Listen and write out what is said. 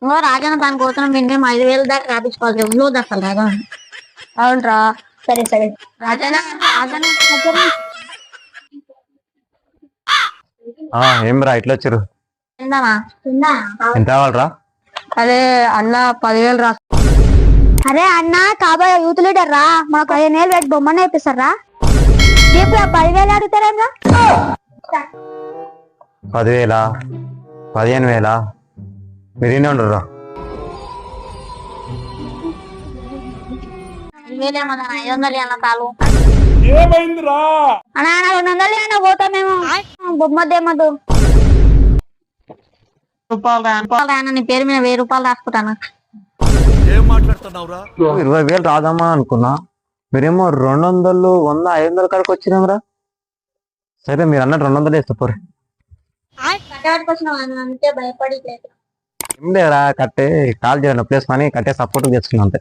ఇంకో రాజన్న దాని కోసం మినిమం 5,000 దాకా రాపించుకోవాలి రోజు అసలు రాజా. అవునరా, సరే సరే. రాజన్న రాజన్న ఏం రా ఇట్లా వచ్చారు? తిందామా? ఎంత కావాలరా? అదే అన్న 10,000 రా. అరే అన్న కాబోయే యూత్ లీడర్ రా, మాకు 15,000 పెట్టి బొమ్మని వేపిస్తారా? ఇప్పుడు 10,000 అడుగుతారా? 10,000 15,000 మీరు ఎన్ని ఉండరు? 5,000 అన్న తాలు అన్న 200 అన్న పోతాం మేము. బొమ్మద్దు ఏమద్దు. రూపాయలు నీ పేరు మీద 1,000 రూపాయలు రాసుకుంటాను. 20,000 రాదమ్మా అనుకున్నా, మీరేమో 200 100 500 కాడికి వచ్చినాంరా. సరే మీరు అన్నట్టు 200 వేస్తా పోరు. అంతే భయపడి ఏం లేదురా, కట్టే కాల్ చేయండి ప్లేస్ అని కట్టే సపోర్ట్ తెచ్చుకున్నా అంతే.